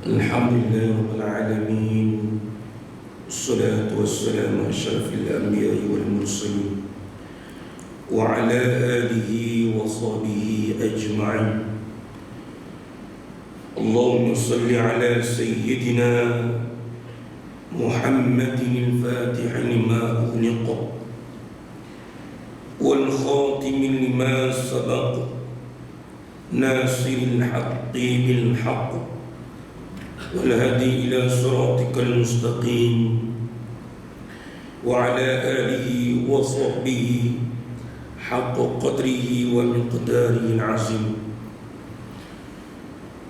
الحمد لله رب العالمين، والصلاة والسلام على أشرف الأنبياء والمرسلين وعلى آله وصحبه أجمعين. اللهم صل على سيدنا محمد الفاتح لما أغلق والخاتم لما سبق ناصر الحق بالحق والهدي إلى صراطك المستقيم وعلى آله وصحبه حق قدره ومقداره العظيم.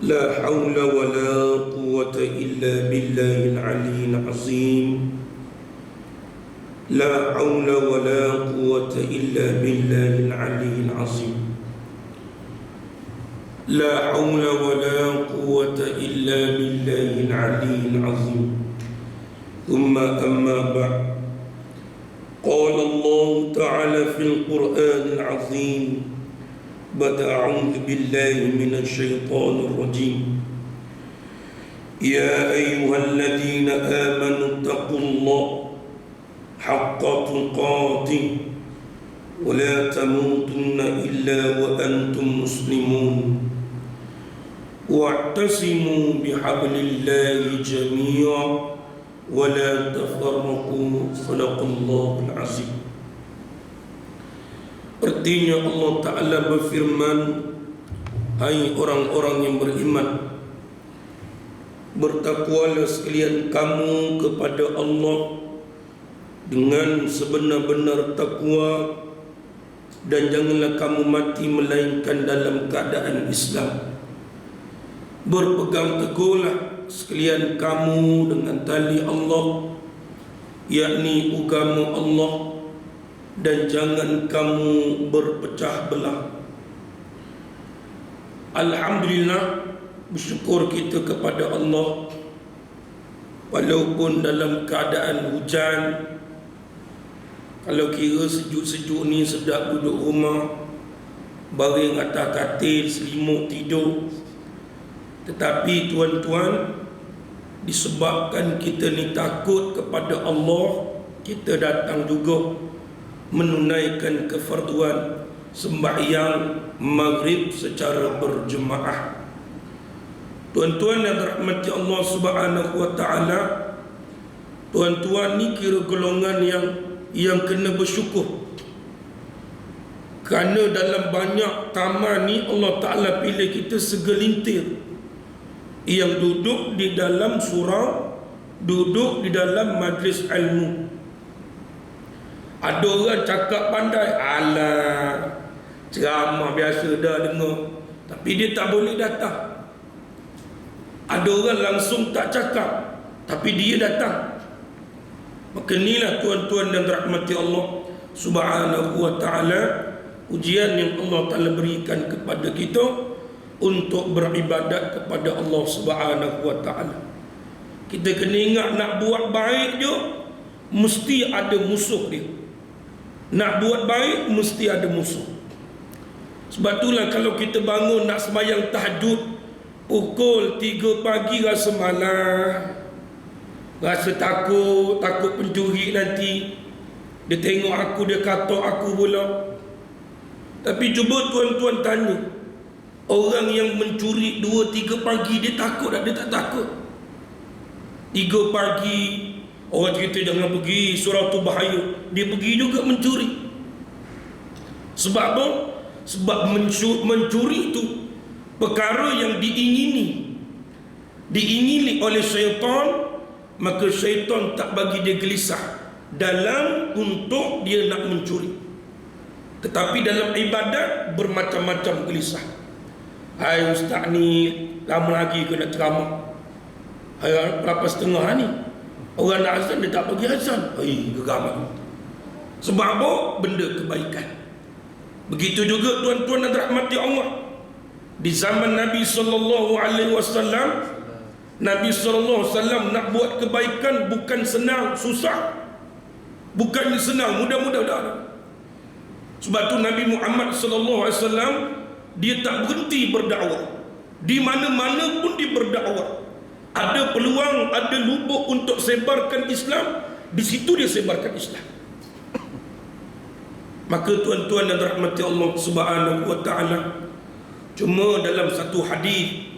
لا حول ولا قوة إلا بالله العلي العظيم. لا حول ولا قوة إلا بالله العلي العظيم. لا حول ولا قوة إلا بالله العلي العظيم. ثم أما بعد، قال الله تعالى في القرآن العظيم بعد أعوذ بالله من الشيطان الرجيم: يا أيها الذين آمنوا اتقوا الله حق تقاته ولا تموتن إلا وأنتم مسلمون واعتصموا بحبل الله جميعا ولا تفرقوا صدق الله العظيم. Artinya Allah Ta'ala berfirman, hai orang-orang yang beriman, bertakwalah sekalian kamu kepada Allah dengan sebenar-benar takwa, dan janganlah kamu mati melainkan dalam keadaan Islam. Berpegang teguhlah sekalian kamu dengan tali Allah, yakni agama Allah, dan jangan kamu berpecah belah. Alhamdulillah, bersyukur kita kepada Allah, walaupun dalam keadaan hujan. Kalau kira sejuk-sejuk ni sedap duduk rumah, baring atas katil, selimut tidur. Tetapi tuan-tuan, disebabkan kita ni takut kepada Allah, kita datang juga menunaikan kefarduan sembahyang maghrib secara berjemaah. Tuan-tuan yang dirahmati Allah Subhanahu wa taala, tuan-tuan ni kira golongan yang kena bersyukur, kerana dalam banyak taman ni Allah Ta'ala pilih kita segelintir yang duduk di dalam surau, duduk di dalam majlis ilmu. Ada orang cakap pandai, alah, ceramah biasa dah dengar, tapi dia tak boleh datang. Ada orang langsung tak cakap, tapi dia datang. Maka inilah tuan-tuan dan rahmati Allah Subhanahu wa ta'ala, ujian yang Allah Ta'ala berikan kepada kita untuk beribadat kepada Allah Subhanahu wa ta'ala. Kita kena ingat, nak buat baik je mesti ada musuh dia. Nak buat baik mesti ada musuh. Sebab itulah kalau kita bangun nak sembahyang tahajud pukul 3 pagi rasa malas, rasa takut pencuri nanti dia tengok aku, dia kata aku pula. Tapi cuba tuan-tuan tanya, orang yang mencuri 2-3 pagi, dia takut tak? Dia tak takut. 3 pagi orang cerita jangan pergi, surau tu bahaya, dia pergi juga mencuri. Sebab apa? Sebab mencuri itu perkara yang diingini oleh syaitan. Maka syaitan tak bagi dia gelisah dalam untuk dia nak mencuri. Tetapi dalam ibadat bermacam-macam gelisah. Hai ustaz ni, lama lagi ke nak ceramah? Hai, berapa setengah ni? Orang nak azan, dia tak bagi azan. Hai, geram aku. Sebab apa? Benda kebaikan. Begitu juga tuan-tuan dan rahmati Allah, di zaman Nabi SAW, Nabi SAW nak buat kebaikan bukan senang, susah. Bukan senang, mudah-mudah dah. Sebab tu Nabi Muhammad SAW, dia tak berhenti berdakwah. Di mana-mana pun dia berdakwah. Ada peluang, ada lubuk untuk sebarkan Islam, di situ dia sebarkan Islam. Maka tuan-tuan dan rahmati Allah Subhanahu wa taala, cuma dalam satu hadis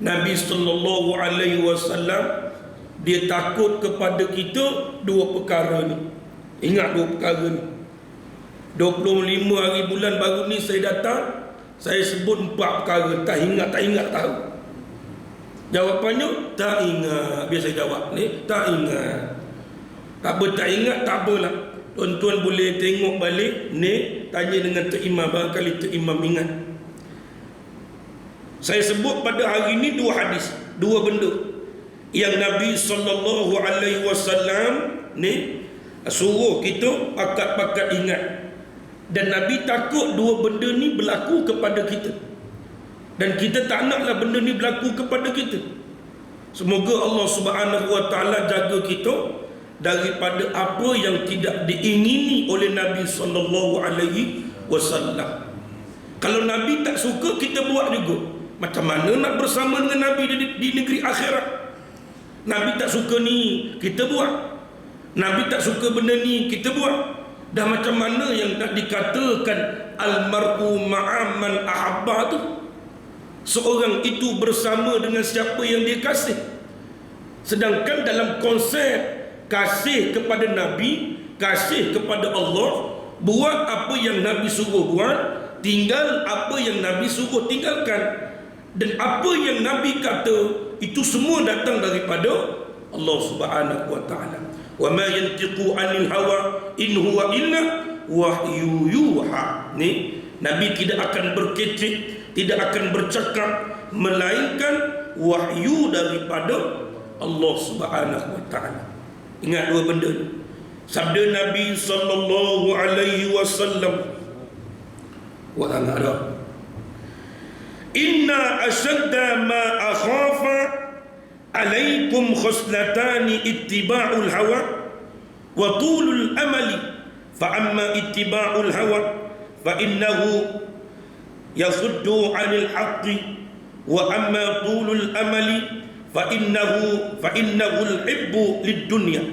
Nabi sallallahu alaihi wasallam dia takut kepada kita dua perkara ni. Ingat dua perkara ni. 25 hari bulan baru ni saya datang, saya sebut 4 perkara. Tak ingat tahu. Jawapannya tak ingat. Biasa jawab ni, tak ingat. Tak ingat, tak apalah. Tuan-tuan boleh tengok balik ni, tanya dengan Tok Imam, barangkali Tok Imam ingat. Saya sebut pada hari ini 2 hadis, 2 benda yang Nabi sallallahu alaihi wasallam ni suruh kita pakat-pakat ingat. Dan Nabi takut 2 benda ni berlaku kepada kita. Dan kita tak naklah benda ni berlaku kepada kita. Semoga Allah Subhanahu wa taala jaga kita daripada apa yang tidak diingini oleh Nabi sallallahu alaihi wasallam. Kalau Nabi tak suka, kita buat juga. Macam mana nak bersama dengan Nabi di negeri akhirat? Nabi tak suka ni, kita buat. Nabi tak suka benda ni, kita buat. Dah macam mana yang nak dikatakan almar'u ma'a man ahabba tu? Seorang itu bersama dengan siapa yang dia kasih. Sedangkan dalam konsep kasih kepada Nabi, kasih kepada Allah, buat apa yang Nabi suruh buat, tinggal apa yang Nabi suruh tinggalkan. Dan apa yang Nabi kata, itu semua datang daripada Allah Subhanahu wa taala. Wa ma yantiqu 'anil hawa in huwa illa wahyu yuha. Ni Nabi tidak akan berkecek, tidak akan bercakap, melainkan wahyu daripada Allah Subhanahu wa taala. Ingat 2 benda ni. Sabda Nabi sallallahu alaihi wasallam, wa ana inna ashadda ma akhafa alaikum khuslatani ittiba'ul hawa wa tulul amali. Fa amma ittiba'ul hawa fa innahu yasuddu 'anil haqqi wa amma tulul amali fa innahu al-hibbu lid-dunya.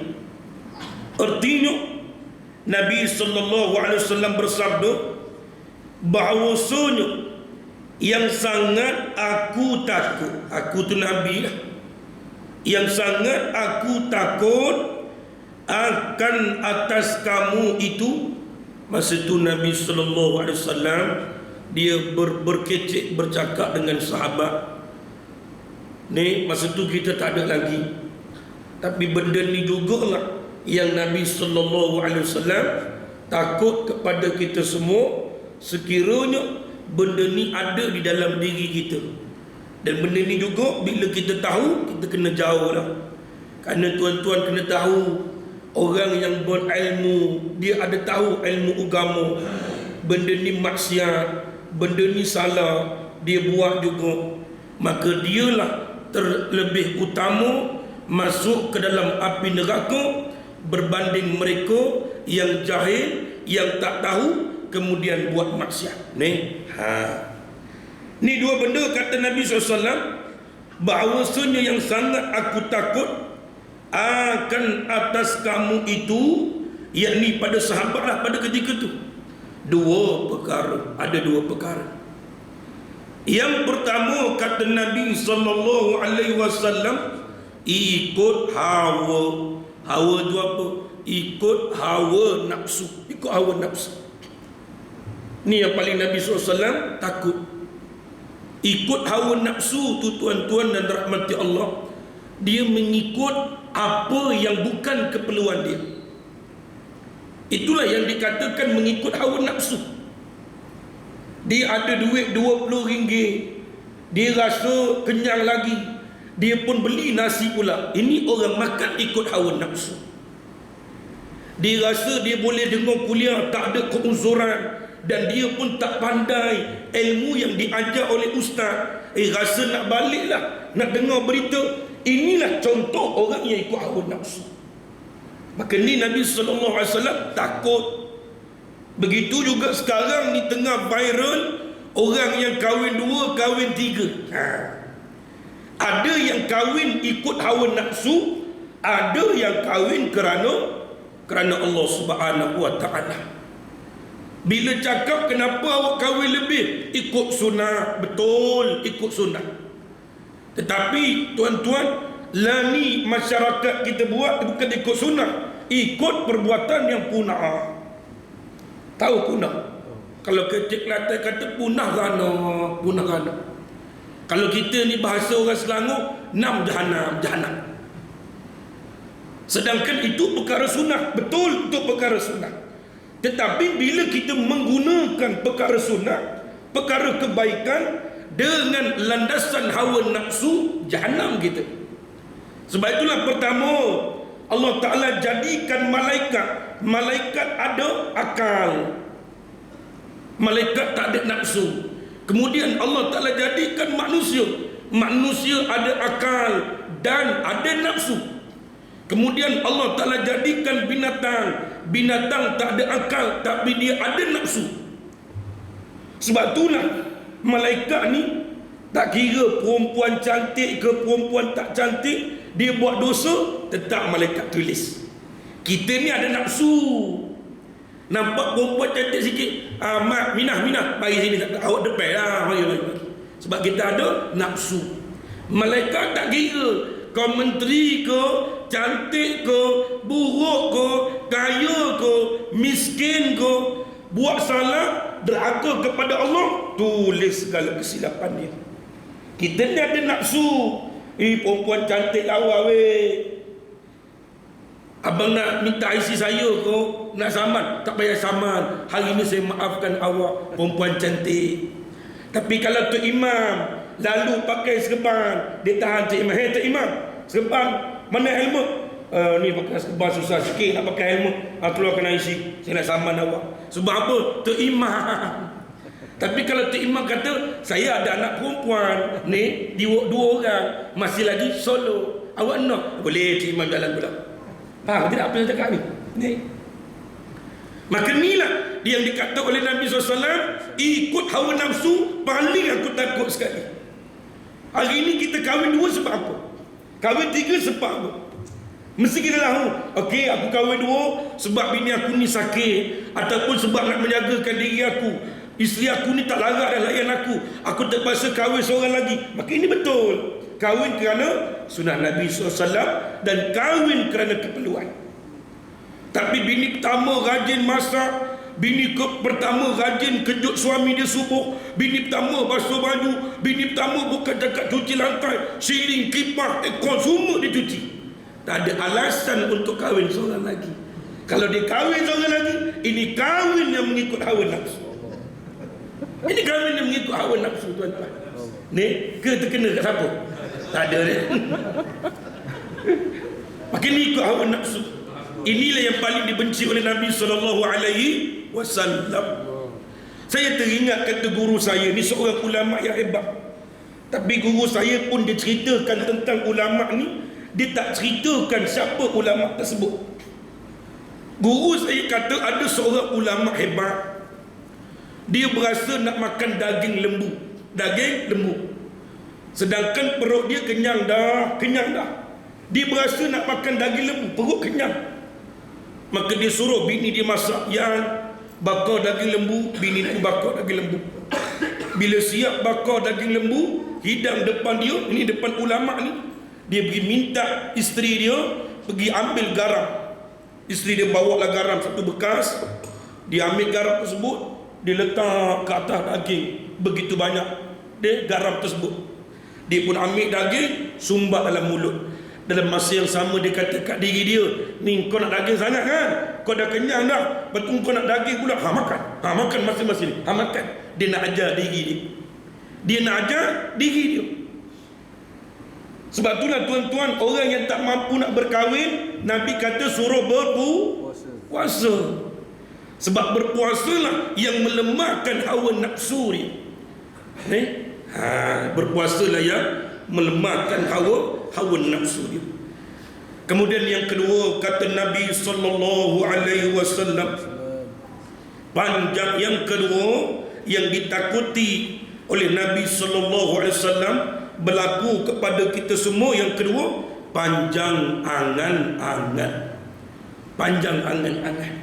Artinya Nabi sallallahu alaihi wasallam bersabda bahawasanya yang sangat aku takut, aku tu Nabi lah, yang sangat aku takut akan atas kamu itu. Masa tu Nabi sallallahu alaihi wasallam dia berkecek bercakap dengan sahabat ni. Masa tu kita tak ada lagi, tapi benda ni jugalah yang Nabi sallallahu alaihi wasallam takut kepada kita semua, sekiranya benda ni ada di dalam diri kita. Dan benda ni juga bila kita tahu, kita kena jauh lah. Kerana tuan-tuan kena tahu, orang yang berilmu, dia ada tahu ilmu agama, benda ni maksiat, benda ni salah, dia buat juga, maka dialah terlebih utama masuk ke dalam api neraka berbanding mereka yang jahil, yang tak tahu, kemudian buat maksiat. Ni 2 benda kata Nabi SAW, bahawasanya yang sangat aku takut akan atas kamu itu, yakni pada sahabatlah pada ketika itu, 2 perkara. Ada 2 perkara. Yang pertama kata Nabi sallallahu alaihi wasallam, ikut hawa. Hawa tu apa? Ikut hawa nafsu. Ikut hawa nafsu. Ni yang paling Nabi SAW takut. Ikut hawa nafsu tu tuan-tuan dan rahmati Allah, dia mengikut apa yang bukan keperluan dia. Itulah yang dikatakan mengikut hawa nafsu. Dia ada duit RM20, dia rasa kenyang lagi, dia pun beli nasi pula. Ini orang makan ikut hawa nafsu. Dia rasa dia boleh dengar kuliah, tak ada keuzuran, dan dia pun tak pandai ilmu yang diajar oleh ustaz. Rasa nak baliklah, nak dengar berita. Inilah contoh orang yang ikut hawa nafsu. Maka ni Nabi SAW takut. Begitu juga sekarang ni tengah viral orang yang kahwin 2, kahwin 3. Ada yang kahwin ikut hawa nafsu, ada yang kahwin kerana Allah Subhanahu wa taala. Bila cakap kenapa awak kahwin lebih, ikut sunnah, betul ikut sunnah. Tetapi tuan-tuan, lani masyarakat kita buat bukan ikut sunnah, ikut perbuatan yang punah. Tahu punah? Kalau kecil Kelantan kata punah gana. Kalau kita ni bahasa orang Selangor, nam jahanam. Sedangkan itu perkara sunnah, betul itu perkara sunnah. Tetapi bila kita menggunakan perkara sunnah, perkara kebaikan dengan landasan hawa nafsu, jahanam kita. Sebab itulah pertama Allah Ta'ala jadikan malaikat ada akal, malaikat tak ada nafsu. Kemudian Allah Ta'ala jadikan manusia ada akal dan ada nafsu. Kemudian Allah Ta'ala jadikan binatang tak ada akal tapi dia ada nafsu. Sebab itulah malaikat ni tak kira perempuan cantik ke perempuan tak cantik, dia buat dosa tetap malaikat tulis. Kita ni ada nafsu. Nampak perempuan cantik sikit, Mak, Minah, mari sini, awak depan lah, mari. Sebab kita ada nafsu. Malaikat tak kira kau menteri ke, cantik ke, buruk ke, kaya ke, miskin ke, buat salah, derhaka kepada Allah, tulis segala kesilapan dia. Kita ni ada nafsu. Perempuan cantik lawa weh, abang nak minta IC saya ke, nak saman, tak payah saman, hari ni saya maafkan awak, perempuan cantik. Tapi kalau Tok Imam lalu pakai serban, dia tahan Cik Imam, Tok Imam, serban mana helmet? Ni pakai serban susah sikit nak pakai helmet, keluarkan IC, saya nak saman awak. Sebab apa? Tok Imam. Tapi kalau Tok Imam kata, saya ada anak perempuan ni, dua orang, masih lagi solo, awak nak? Boleh Tok Imam jalan pula. Faham tidak apa yang cakap ni? Maka inilah yang dikata oleh Nabi SAW, ikut hawa nafsu paling aku takut sekali. Hari ini kita kahwin dua sebab apa? Kahwin tiga sebab apa? Mesti kita tahu, okey, aku kahwin dua sebab bini aku ni sakit, ataupun sebab nak menjagakan diri aku, isteri aku ni tak larat dan layan aku terpaksa kahwin seorang lagi. Maka ini betul, kahwin kerana sunnah Nabi SAW dan kahwin kerana keperluan. Tapi bini pertama rajin masak, bini pertama rajin kejut suami dia subuh, bini pertama basuh baju, bini pertama bukan cakap cuci lantai, siling, kipas, aircon, semua dia cuci. Tak ada alasan untuk kahwin seorang lagi. Kalau dia kahwin seorang lagi, ini kahwin yang mengikut hawa nafsu. Ini kahwin yang mengikut hawa nafsu, tuan-tuan. Ni ke terkena kat siapa? Tak ada ni. Makin ikut hawa nafsu. Inilah yang paling dibenci oleh Nabi SAW. Saya teringat kata guru saya, ni seorang ulama yang hebat. Tapi guru saya pun dia ceritakan tentang ulama ni, dia tak ceritakan siapa ulama tersebut. Guru saya kata ada seorang ulama hebat, dia berasa nak makan daging lembu. Sedangkan perut dia kenyang dah. Dia berasa nak makan daging lembu, perut kenyang. Maka dia suruh bini dia masak, yang bakar daging lembu, bini pun bakar daging lembu. Bila siap bakar daging lembu, hidang depan dia, ini depan ulama ni, dia pergi minta isteri dia pergi ambil garam. Isteri dia bawa lah garam satu bekas, dia ambil garam tersebut, dia letak ke atas daging begitu banyak dia garam tersebut. Dia pun ambil daging, sumbat dalam mulut. Dalam masa yang sama dia kata kat diri dia, ni kau nak daging sangat kan? Kau dah kenyang dah, betul kau nak daging pula? Makan masing-masing. Makan. Dia nak ajar diri dia. Sebab itulah tuan-tuan, orang yang tak mampu nak berkahwin, Nabi kata suruh berpuasa. Sebab berpuasalah yang melemahkan hawa nafsu dia. Berpuasalah yang melemahkan hawa nafsu dia. Kemudian yang kedua, kata Nabi SAW, panjang yang kedua yang ditakuti oleh Nabi SAW berlaku kepada kita semua. Yang kedua, panjang angan-angan. Panjang angan-angan.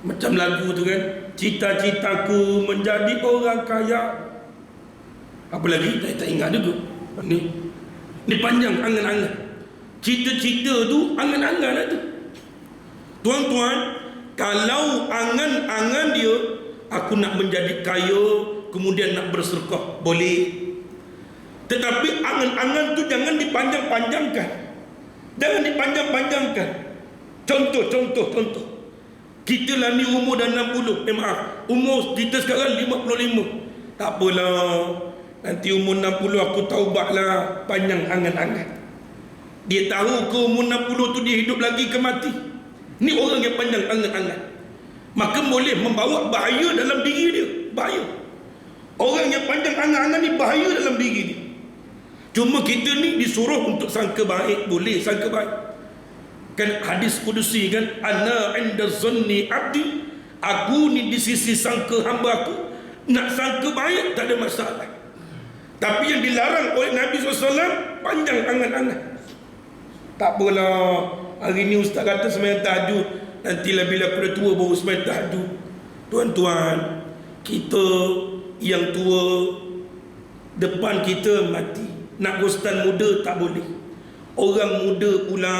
Macam lagu tu kan, cita-citaku menjadi orang kaya. Apa lagi? Saya tak ingat juga. Ni panjang angan-angan. Cita-cita tu angan-angan lah tu. Tuan-tuan, kalau angan-angan dia, aku nak menjadi kaya, kemudian nak bersedekah, boleh. Tetapi angan-angan tu jangan dipanjang-panjangkan. Jangan dipanjang-panjangkan. Contoh. Kita lah ni umur dah 60. Maaf, umur kita sekarang 55. Tak apalah, nanti umur 60 aku taubat lah. Panjang angan-angan. Dia tahu ke umur 60 tu dia hidup lagi ke mati? Ni orang yang panjang angan-angan. Maka boleh membawa bahaya dalam diri dia. Bahaya. Orang yang panjang angan-angan ni bahaya dalam diri dia. Cuma kita ni disuruh untuk sangka baik. Boleh sangka baik. Kan hadis kudusi kan, ana inda zanni abdi, aku ni di sisi sangka hamba aku. Nak sangka baik tak ada masalah. Tapi yang dilarang oleh Nabi SAW, panjang angan-angan. Tak apalah, hari ni ustaz kata sembahyang tahajud, nantilah bila aku dah tua baru sembahyang tahajud. Tuan-tuan, kita yang tua, depan kita mati. Nak ustaz muda tak boleh. Orang muda pula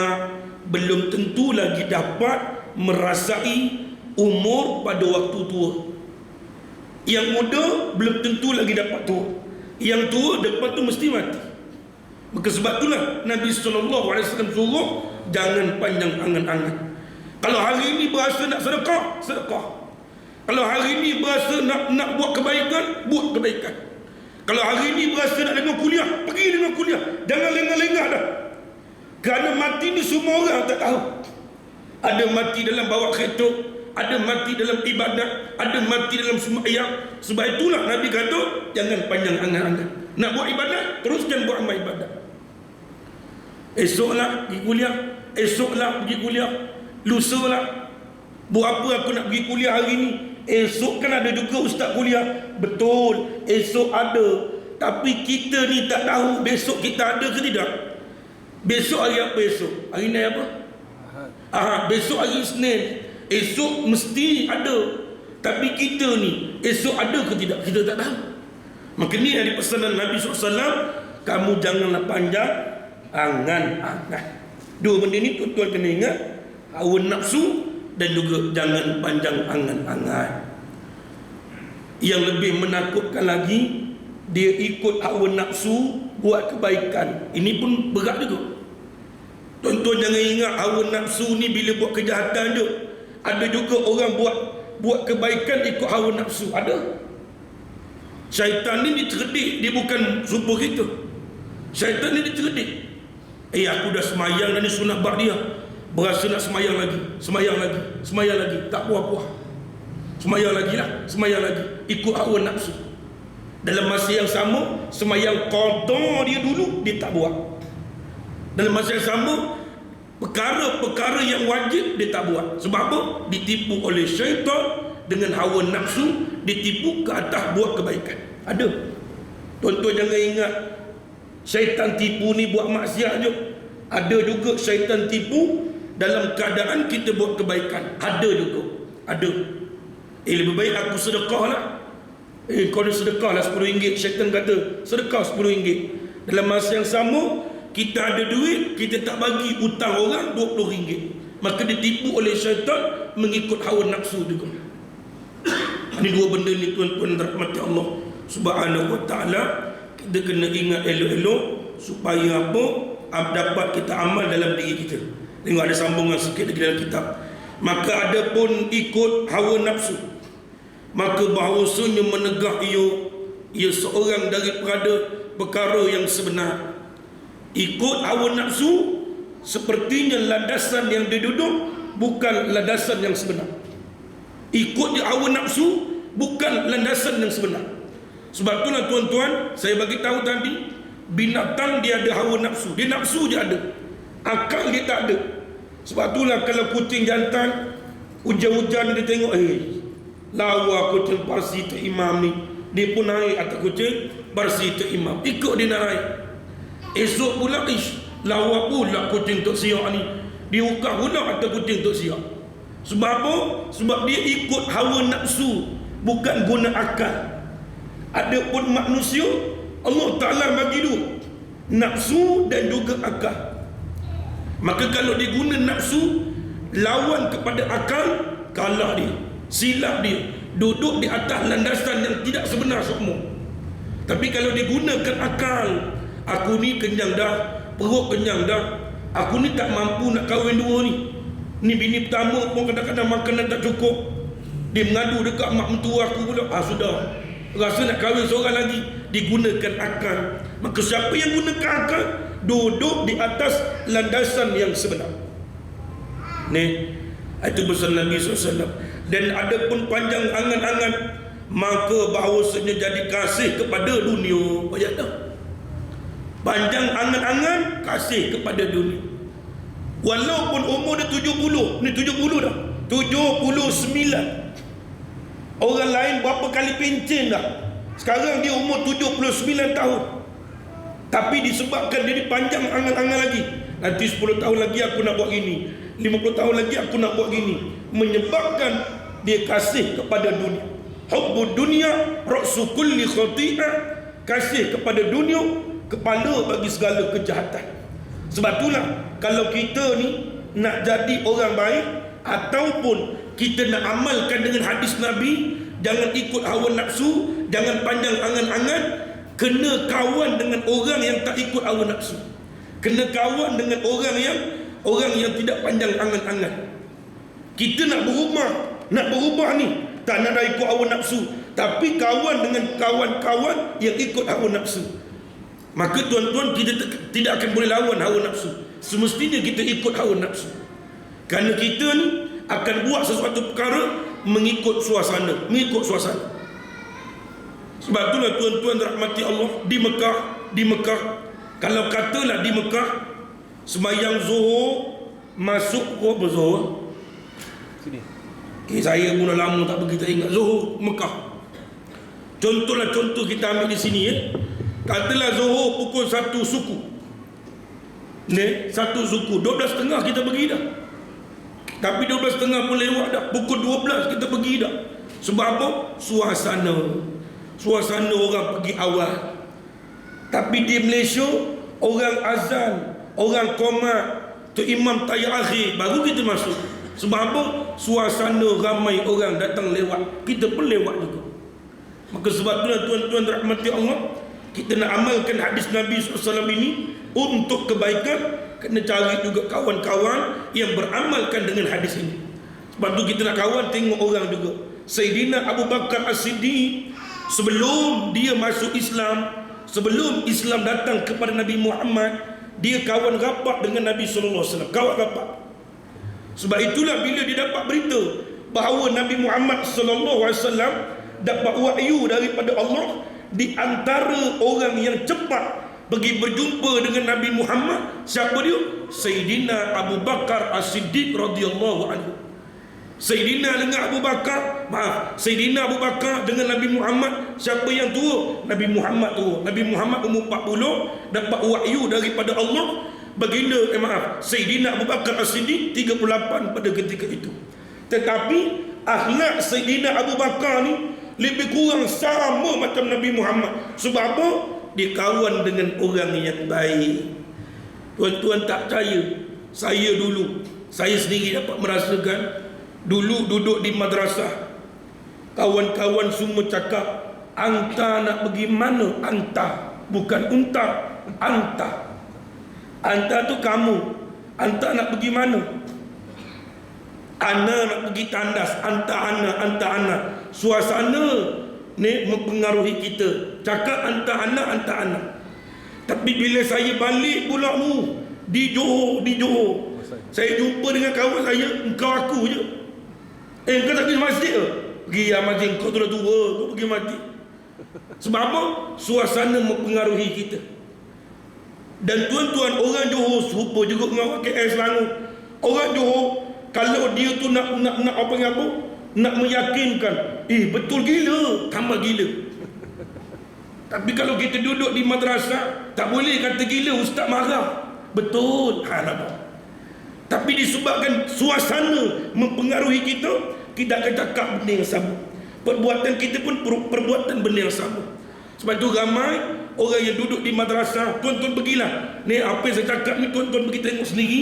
belum tentu lagi dapat merasai umur pada waktu tua. Yang muda belum tentu lagi dapat tua. Yang tua depan tu mesti mati. Maka sebab itulah Nabi SAW suruh jangan panjang angan-angan. Kalau hari ini berasa nak sedekah, sedekah. Kalau hari ini berasa nak buat kebaikan, buat kebaikan. Kalau hari ini berasa nak dengar kuliah, pergi dengar kuliah. Jangan lengah-lengah dah. Kerana mati ni semua orang tak tahu. Ada mati dalam bawa kereta, ada mati dalam ibadat, ada mati dalam sembahyang. Sebab itulah Nabi kata jangan panjang angan-angan. Nak buat ibadat, teruskan buat amal ibadat. Esoklah pergi kuliah, esoklah pergi kuliah, lusalah. Buat apa aku nak pergi kuliah hari ni? Esok kan ada juga ustaz kuliah. Betul, esok ada. Tapi kita ni tak tahu besok kita ada ke tidak. Besok hari apa esok? Hari ni apa? Ahad. Besok hari Isnin. Esok mesti ada. Tapi kita ni esok ada ke tidak? Kita tak tahu. Maka ni dari pesanan Nabi SAW, kamu janganlah panjang angan-angan. Dua benda ni tuan-tuan kena ingat. Hawa nafsu dan juga jangan panjang angan-angan. Yang lebih menakutkan lagi, dia ikut hawa nafsu buat kebaikan. Ini pun berat juga. Tuan-tuan jangan ingat hawa nafsu ni bila buat kejahatan je. Ada juga orang buat kebaikan ikut hawa nafsu. Ada. Syaitan ni cerdik, dia bukan serupa kita. Syaitan ni dia cerdik. Aku dah semayang dan ni sunat ba'diyah, berasa nak semayang lagi, semayang lagi, tak puas-puas. Semayang lagi lah, semayang lagi, ikut hawa nafsu. Dalam masa yang sama, semayang qada dia dulu, dia tak buat. Dalam masa yang sama, perkara-perkara yang wajib dia tak buat. Sebab apa? Ditipu oleh syaitan dengan hawa nafsu, ditipu ke atas buat kebaikan. Ada. Tuan-tuan jangan ingat syaitan tipu ni buat maksiat je. Ada juga syaitan tipu dalam keadaan kita buat kebaikan. Ada juga. Ada. Lebih baik aku sedekah lah. Kau dah sedekah lah RM10. Syaitan kata sedekah RM10. Dalam masa yang sama, kita ada duit, kita tak bagi hutang orang RM20. Maka ditipu oleh syaitan mengikut hawa nafsu juga. Ini dua benda ni tuan-tuan rahmati Allah Subhanahu wa ta'ala. Kita kena ingat elok-elok supaya apa? Dapat kita amal dalam diri kita. Tengok ada sambungan sikit lagi dalam kitab. Maka ada pun ikut hawa nafsu, maka bahawasanya menegak ia seorang daripada perkara yang sebenar. Ikut hawa nafsu sepertinya landasan yang dia duduk bukan landasan yang sebenar. Ikut hawa nafsu bukan landasan yang sebenar. Sebab itulah tuan-tuan, saya bagi tahu tadi, binatang dia ada hawa nafsu. Dia nafsu je ada, akal dia tak ada. Sebab itulah kalau kucing jantan hujan-hujan dia tengok, lawa kucing Parsi tu imam ni, dia pun naik atas kucing bersih tu imam, ikut dia nak naik. Esok pula lawa pula kucing Tok Siak ni, dia ukah pula atas kucing Tok Siak. Sebab apa? Sebab dia ikut hawa nafsu, bukan guna akal. Adapun manusia, Allah Ta'ala bagi dua, nafsu dan juga akal. Maka kalau dia guna nafsu lawan kepada akal, kalah dia, silap dia, duduk di atas landasan yang tidak sebenar semua. Tapi kalau dia gunakan akal, aku ni kenyang dah, perut kenyang dah, aku ni tak mampu nak kahwin dua ni, ni bini pertama pun kadang-kadang makanan tak cukup, dia mengadu dekat mak mentua aku pula, sudah rasa nak kahwin seorang lagi, digunakan akal. Maka siapa yang gunakan akal, duduk di atas landasan yang sebenar. Ni itu pesan Nabi SAW. Dan ada pun panjang angan-angan, maka bahawasanya jadi kasih kepada dunia. Banyak dah, panjang angan-angan kasih kepada dunia. Walaupun umur dia 70, ni 70 dah, 79. Orang lain berapa kali pencen dah, sekarang dia umur 79 tahun. Tapi disebabkan dia panjang angan-angan lagi, nanti 10 tahun lagi aku nak buat gini, 50 tahun lagi aku nak buat gini, menyebabkan dia kasih kepada dunia. Hubbud dunia ra'su kulli khati'ah, kasih kepada dunia kepala bagi segala kejahatan. Sebab itulah kalau kita ni nak jadi orang baik, ataupun kita nak amalkan dengan hadis Nabi, jangan ikut hawa nafsu, jangan panjang angan-angan, kena kawan dengan orang yang tak ikut hawa nafsu, kena kawan dengan orang yang tidak panjang angan-angan. Kita nak berubah ni, tak nak ikut hawa nafsu, tapi kawan dengan kawan-kawan yang ikut hawa nafsu. Maka tuan-tuan, kita tidak akan boleh lawan hawa nafsu. Semestinya kita ikut hawa nafsu, kerana kita ni akan buat sesuatu perkara mengikut suasana. Sebab itulah tuan-tuan rahmati Allah, di Mekah, kalau katalah di Mekah sembahyang Zuhur, masuk apa Zuhur? Sini. Saya pun dah lama tak pergi, tak ingat Zuhur Mekah. Contoh kita ambil di sini ya. Katalah Zuhur pukul 1 suku. Ni 1 suku, 12.30 kita pergi dah. Tapi 12.30 pun lewat dah, pukul 12 kita pergi dah. Sebab apa? Suasana orang pergi awal. Tapi di Malaysia, orang azan, orang qomat, tu imam tayar akhir, baru kita masuk. Sebab apa? Suasana ramai orang datang lewat, kita pun lewat juga. Maka sebab itulah tuan-tuan rahmati Allah, kita nak amalkan hadis Nabi SAW ini untuk kebaikan, kena cari juga kawan-kawan yang beramalkan dengan hadis ini. Sebab tu kita nak kawan tengok orang juga. Sayyidina Abu Bakar As-Siddiq, sebelum dia masuk Islam, sebelum Islam datang kepada Nabi Muhammad, dia kawan rapat dengan Nabi SAW, kawan rapat. Sebab itulah bila dia dapat berita bahawa Nabi Muhammad SAW dapat wahyu daripada Allah, di antara orang yang cepat pergi berjumpa dengan Nabi Muhammad, siapa dia? Sayyidina Abu Bakar As-Siddiq radhiyallahu anhu. Sayyidina dengan Abu Bakar, Sayyidina Abu Bakar dengan Nabi Muhammad, siapa yang tua? Nabi Muhammad tua. Nabi Muhammad umur 40, dapat wahyu daripada Allah. Baginda Sayyidina Abu Bakar As-Siddiq 38 pada ketika itu. Tetapi akhlak Sayyidina Abu Bakar ni lebih kurang sama macam Nabi Muhammad. Sebab apa? Dia kawan dengan orang yang baik. Tuan-tuan tak percaya, saya sendiri dapat merasakan, dulu duduk di madrasah, kawan-kawan semua cakap, anta nak pergi mana? Anta, bukan unta, anta. Anta tu kamu, anta nak pergi mana? Ana nak pergi tandas, anta ana. Suasana ni mempengaruhi kita. Cakap anta anak. Tapi bila saya balik pula di Johor, saya jumpa dengan kawan saya, engkau aku je. Engkau tak pergi masjid ke? Pergi masjid, engkau tu dah tua, kau pergi masjid. Sebab apa? Suasana mempengaruhi kita. Dan tuan-tuan, orang Johor serupa juga dengan orang KL Selangor. Orang Johor, kalau dia tu nak apa, nak meyakinkan, betul gila, tambah gila. Tapi kalau kita duduk di madrasah, tak boleh kata gila, ustaz marah. Betul. Nampak. Tapi disebabkan suasana mempengaruhi kita, kita akan cakap benda yang sama. Perbuatan kita pun perbuatan benda yang sama. Sebab tu ramai orang yang duduk di madrasah, tuan-tuan pergilah. Ni apa yang saya cakap ni, tuan-tuan pergi tengok sendiri.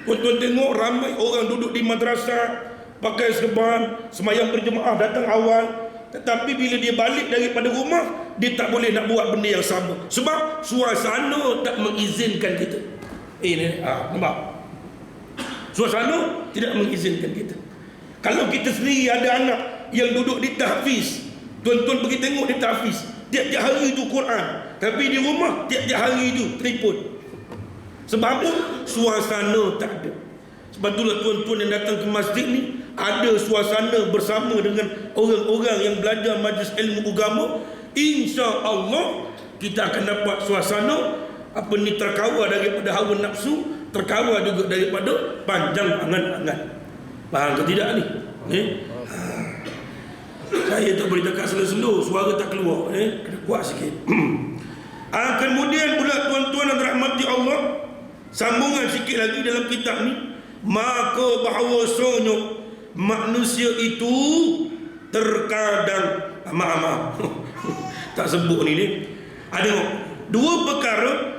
Tuan-tuan tengok ramai orang duduk di madrasah, pakai serban, semayang berjemaah, datang awal. Tetapi bila dia balik daripada rumah, dia tak boleh nak buat benda yang sama. Sebab suasana tak mengizinkan kita. Nampak? Suasana tidak mengizinkan kita. Kalau kita sendiri ada anak yang duduk di tahfiz, tuan-tuan pergi tengok di tahfiz, tiap-tiap hari itu Quran, tapi di rumah tiap-tiap hari itu telefon. Sebab apa? Suasana tak ada. Sebab itulah tuan-tuan yang datang ke masjid ni, ada suasana bersama dengan orang-orang yang belajar majlis ilmu agama. InsyaAllah kita akan dapat suasana terkawal daripada hawa nafsu, terkawal juga daripada panjang angan-angan. Faham ke tidak ni? Saya tak boleh cakap slow-slow, suara tak keluar. Kena kuat sikit. Kemudian pula tuan-tuan dan rahmati Allah, sambungan sikit lagi dalam kitab ni, maka bahawasanya manusia itu terkadang maaf tak sebut ni ada dua perkara,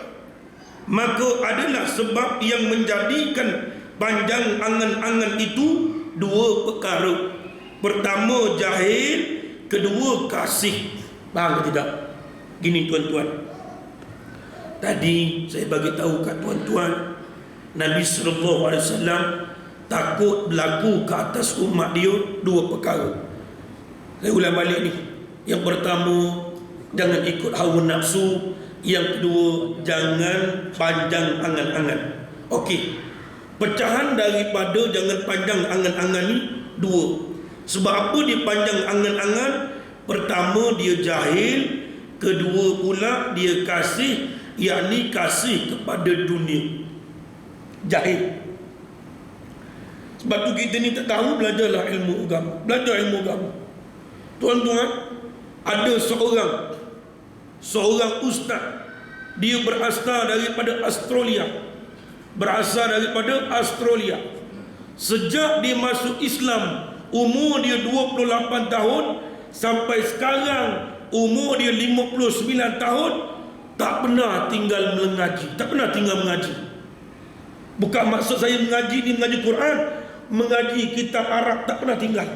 maka adalah sebab yang menjadikan panjang angan-angan itu dua perkara. Pertama jahil, kedua kasih. Faham ke tidak? Gini tuan-tuan, tadi saya bagi tahu kat tuan-tuan, Nabi SAW takut berlaku ke atas umat dia dua perkara. Saya ulang balik ni. Yang pertama, jangan ikut hawa nafsu. Yang kedua, jangan panjang angan-angan. Okey, pecahan daripada jangan panjang angan-angan ni dua. Sebab apa dia panjang angan-angan? Pertama, dia jahil. Kedua pula, dia kasih, yakni kasih kepada dunia. Jahil. Sebab tu kita ni tak tahu, belajarlah ilmu agama. Belajar ilmu agama. Tuan-tuan, ada seorang ustaz, dia berasal daripada Australia. Sejak dia masuk Islam, umur dia 28 tahun sampai sekarang umur dia 59 tahun, tak pernah tinggal mengaji, tak pernah tinggal mengaji. Bukan maksud saya mengaji ni mengaji Quran, mengaji kitab Arab tak pernah tinggal.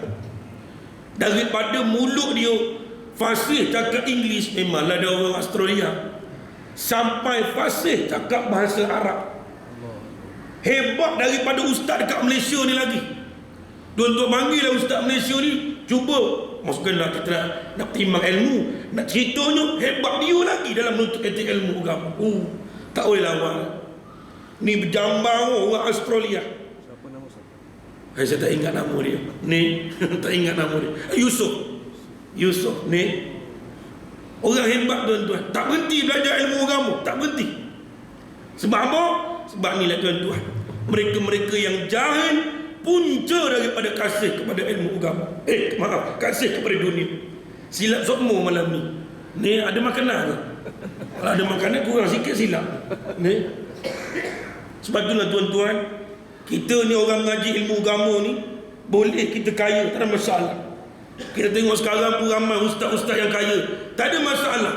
Daripada mulut dia fasih cakap Inggeris, memanglah dia orang Australia, sampai fasih cakap bahasa Arab. Hebat daripada ustaz dekat Malaysia ni lagi. Tuan-tuan panggillah ustaz Malaysia ni, cuba masukkanlah kita nak timbang ilmu, nak ceritanya hebat dia lagi dalam menuntut etik ilmu agama. Tak boleh lawan. Ni berjambang orang Australia. Siapa nama Ustaz? Saya tak ingat nama dia. Ni tak ingat nama dia. Yusuf ni orang hebat tuan-tuan. Tak berhenti belajar ilmu agama, tak berhenti. Sebab apa? Sebab ni lah tuan-tuan, mereka-mereka yang jahil, punca daripada kasih kepada ilmu agama. Kasih kepada dunia. Silap semua malam ni. Ni ada makanan ke? Kalau ada makanan kurang sikit silap. Ni. Sebab itulah tuan-tuan, kita ni orang mengaji ilmu agama ni, boleh kita kaya, tak ada masalah. Kita tengok sekarang pun ramai ustaz-ustaz yang kaya, tak ada masalah.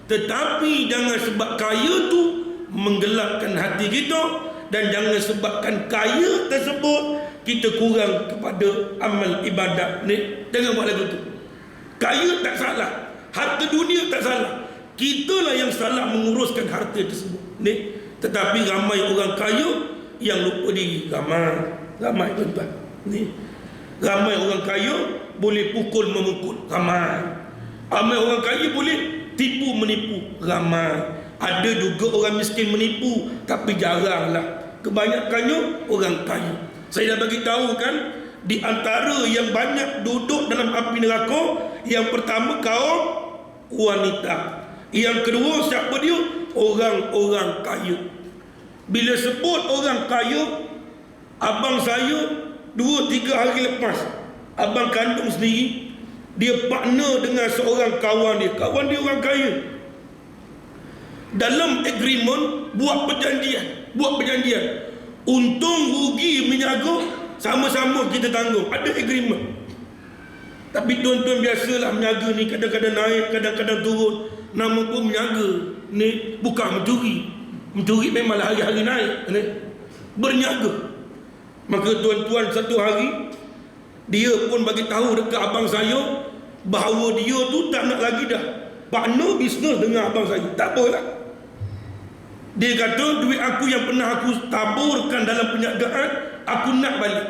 Tetapi jangan sebab kaya tu menggelapkan hati kita, dan jangan sebabkan kaya tersebut kita kurang kepada amal ibadat ni. Jangan buat lagu tu. Kaya tak salah, harta dunia tak salah, kitalah yang salah menguruskan harta tersebut ni. Tetapi ramai orang kaya yang lupa diri. Ramai tuan-tuan ni. Ramai orang kaya boleh pukul memukul. Ramai orang kaya boleh tipu menipu. Ramai. Ada juga orang miskin menipu, tapi jaranglah. Kebanyakannya orang kaya. Saya dah bagi tahu kan, di antara yang banyak duduk dalam api neraka, yang pertama kaum wanita, yang kedua siapa dia? Orang-orang kaya. Bila sebut orang kaya, abang saya 2-3 hari lepas, abang kandung sendiri, dia partner dengan seorang kawan dia. Kawan dia orang kaya. Dalam agreement buat perjanjian. Untung rugi menyaga sama-sama kita tanggung. Ada agreement. Tapi tuan-tuan biasalah menyaga ni kadang-kadang naik, kadang-kadang turun. Nama pun menyaga. Ni bukan mencuri. Mencuri memanglah hari-hari naik. Berniaga. Maka tuan-tuan satu hari dia pun bagi tahu dekat abang saya bahawa dia tu tak nak lagi dah partner bisnes dengan abang saya. Tak apalah. Dia kata duit aku yang pernah aku taburkan dalam perniagaan, aku nak balik.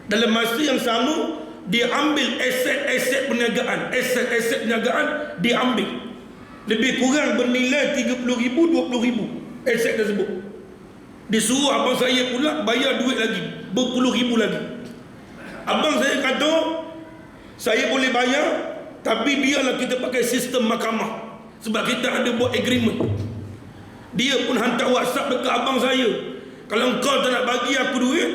Dalam masa yang sama, dia ambil aset-aset perniagaan. Aset-aset perniagaan dia ambil. Lebih kurang bernilai 30,000, 20,000 aset tersebut. Dia suruh abang saya pula bayar duit lagi, berpuluh ribu lagi. Abang saya kata, saya boleh bayar, tapi biarlah kita pakai sistem mahkamah. Sebab kita ada buat agreement. Dia pun hantar WhatsApp dekat abang saya. Kalau kau tak nak bagi aku duit,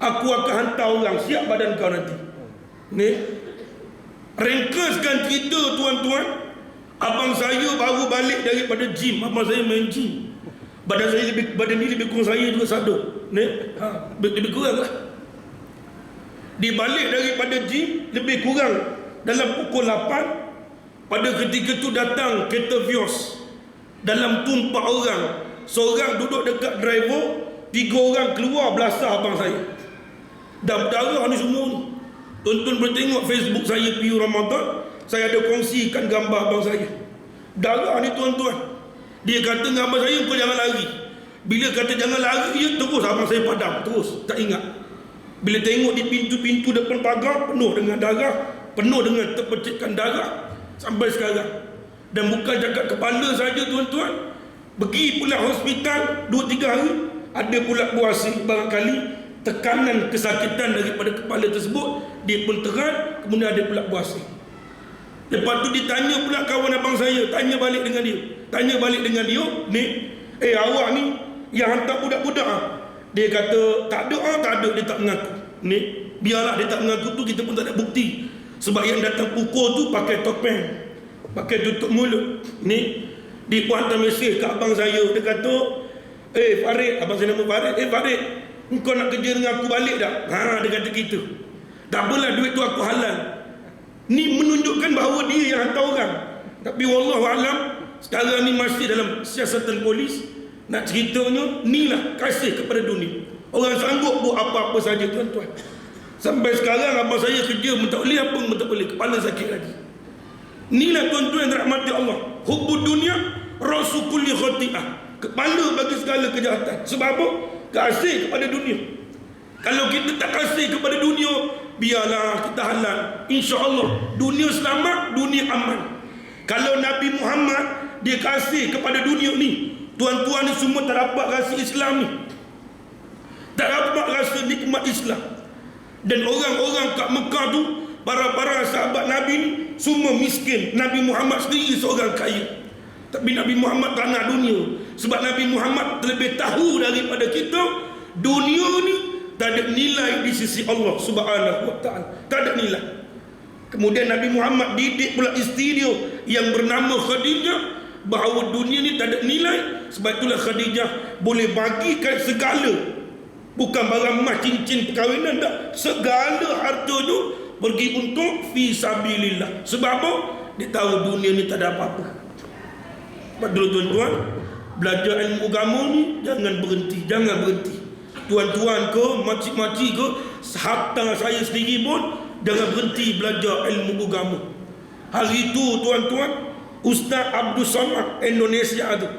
aku akan hantar orang. Siap badan kau nanti. Ni ringkaskan cerita tuan-tuan, abang saya baru balik daripada gym. Abang saya main gym. Badan ni lebih kurang saya juga sadar. Ni lebih kurang lah. Dia balik daripada gym lebih kurang dalam pukul 8. Pada ketika tu datang kereta Vios dalam tu 4 orang. Seorang duduk dekat driver, 3 orang keluar belasah abang saya. Dan berdarah ni semua ni. Tuan-tuan boleh tengok Facebook saya PU Ramadan, saya ada kongsikan gambar abang saya. Darah ni tuan-tuan. Dia kata dengan abang saya, kau jangan lari. Bila kata jangan lari, dia terus abang saya padam. Terus, tak ingat. Bila tengok di pintu-pintu depan pagar, penuh dengan darah, penuh dengan terpecikkan darah. Sampai sekarang. Dan bukan cakap kepala saja tuan-tuan, pergi pula hospital 2-3 hari, ada pula buasi barangkali tekanan kesakitan daripada kepala tersebut, dia pun teran, kemudian ada pula buasi. Lepas tu ditanya pula kawan abang saya, tanya balik dengan dia, ni awak ni yang hantar budak-budak Dia kata tak ada, dia tak mengaku. Ni biarlah dia tak mengaku tu, kita pun tak ada bukti. Sebab yang datang pukul tu pakai topeng, pakai tutup mulut. Ni dia pun hantar mesej ke abang saya. Dia kata, Farid, abang saya nama Farid. Farid, kau nak kerja dengan aku balik tak? Dia kata gitu. Tak apalah, duit tu aku halal. Ni menunjukkan bahawa dia yang hantar orang. Tapi wallahualam, sekarang ni masih dalam siasatan polis. Nak ceritanya, inilah kasih kepada dunia. Orang sanggup buat apa-apa saja tuan-tuan. Sampai sekarang abang saya kerja pun tak boleh, apa pun tak boleh, kepala sakit lagi. Inilah tuan-tuan yang dirahmati Allah. Hubbud dunia rasu kulli khati'ah. Kepala bagi segala kejahatan. Sebab apa? Kasih kepada dunia. Kalau kita tak kasih kepada dunia, biarlah kita halal. InsyaAllah dunia selamat, dunia aman. Kalau Nabi Muhammad dia kasih kepada dunia ni, tuan-tuan ni semua tak dapat rasa Islam ni, tak dapat rasa nikmat Islam. Dan orang-orang kat Mekah tu, para sahabat Nabi ni semua miskin. Nabi Muhammad sendiri seorang kaya. Tapi Nabi Muhammad tak nak dunia. Sebab Nabi Muhammad terlebih tahu daripada kita, dunia ni tak ada nilai di sisi Allah Subhanahu wa ta'ala. Tak ada nilai. Kemudian Nabi Muhammad didik pula isteri dia yang bernama Khadijah, bahawa dunia ni tak ada nilai. Sebab itulah Khadijah boleh bagikan segala. Bukan barang emas, cincin perkahwinan, tak. Segala harta tu pergi untuk fi sabilillah. Sebab apa? Dia tahu dunia ni tak ada apa-apa. Sebab dulu tuan-tuan, belajar ilmu agama ni jangan berhenti. Jangan berhenti. Tuan-tuan ke, makcik-makcik ke, hatta saya sendiri pun jangan berhenti belajar ilmu agama. Hari tu tuan-tuan, Ustaz Abdul Samad Indonesia tu,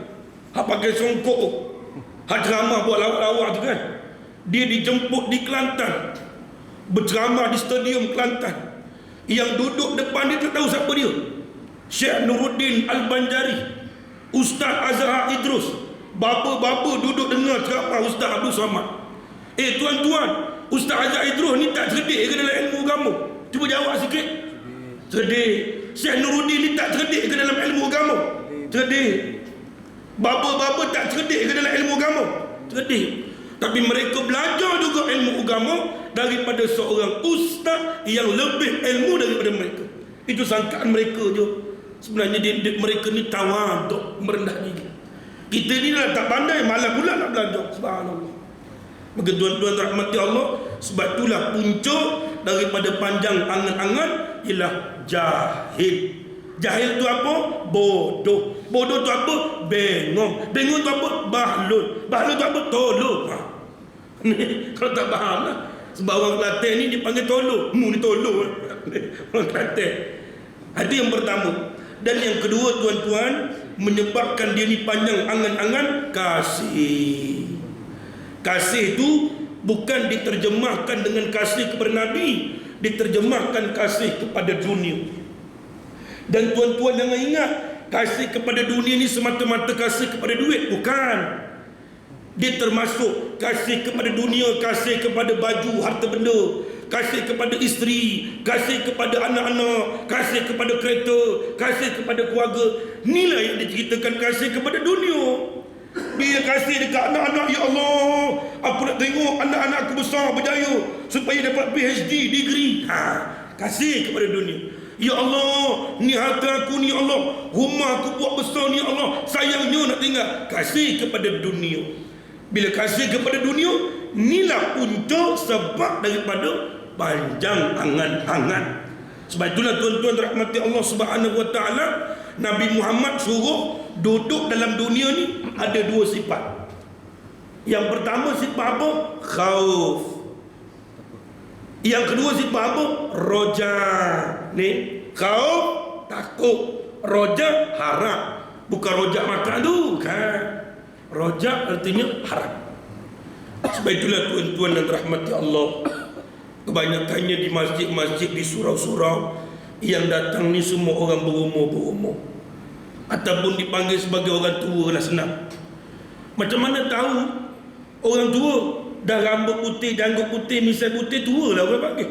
pakai songkok, ceramah buat lawak-lawak tu kan. Dia dijemput di Kelantan, berceramah di stadium Kelantan. Yang duduk depan dia tak tahu siapa dia. Syekh Nuruddin Al-Banjari, Ustaz Azhar Idrus. Bapa-bapa duduk dengar ceramah Ustaz Abdul Samad. Tuan-tuan, Ustaz Azhar Idrus ni tak cerdik ke dalam ilmu agama? Cuba jawab sikit. Cerdik. Syekh Nuruddin ni tak cerdik ke dalam ilmu agama? Cerdik. Bapa-bapa tak cerdik ke dalam ilmu agama? Cerdik. Tapi mereka belajar juga ilmu agama daripada seorang ustaz yang lebih ilmu daripada mereka. Itu sangkaan mereka je. Sebenarnya mereka ni tawaduk, merendah diri. Kita ni dah tak pandai, malah pula nak belajar. Subhanallah. Maka tuan-tuan rahmati Allah, sebab itulah punca daripada panjang angan-angan ialah jahil. Jahil tu apa? Bodoh. Bodoh tu apa? Bengong. Bengong tu apa? Bahlul. Bahlul tu apa? Tolong. Kalau tak faham lah. Sebab orang Kelantan ni dipanggil tolong. Mu ni tolong. Orang Kelantan. Itu yang pertama. Dan yang kedua tuan-tuan, menyebabkan dia ni panjang angan-angan, kasih. Kasih tu bukan diterjemahkan dengan kasih kepada Nabi, diterjemahkan kasih kepada dunia. Dan tuan-tuan jangan ingat kasih kepada dunia ni semata-mata kasih kepada duit, bukan. Dia termasuk kasih kepada dunia, kasih kepada baju, harta benda, kasih kepada isteri, kasih kepada anak-anak, kasih kepada kereta, kasih kepada keluarga. Inilah yang diceritakan kasih kepada dunia. Bila kasih dekat anak-anak, ya Allah, aku nak tengok anak-anak aku besar, berjaya, supaya dapat PhD, degree. Kasih kepada dunia. Ya Allah, ni harta aku ni, ya Allah, rumah aku buat besar ni, ya Allah, sayangnya nak tinggal. Kasih kepada dunia. Bila kasih kepada dunia, inilah punca sebab daripada panjang angan-angan. Sebab itulah tuan-tuan rahmati Allah Subhanahu wa taala, Nabi Muhammad suruh duduk dalam dunia ni ada dua sifat. Yang pertama sifat apa? Khauf. Yang kedua sifat apa? Roja. Ni khauf, takut. Roja, harap. Bukan rojak makan tu, kan? Roja artinya harap. Sebab itulah tuan-tuan dan rahmati Allah, kebanyakannya di masjid-masjid, di surau-surau, yang datang ni semua orang berumur-berumur, ataupun dipanggil sebagai orang tua lah, senang. Macam mana tahu orang tua? Dah rambut putih, janggut putih, misai putih, tua lah orang panggil.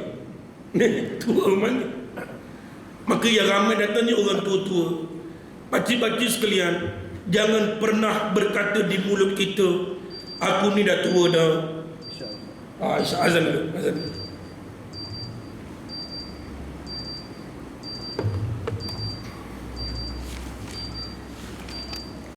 Tua mana? Maka yang ramai datang ni orang tua-tua. Pakcik-pakcik sekalian, jangan pernah berkata di mulut kita, aku ni dah tua dah. Azan dulu, azan dulu.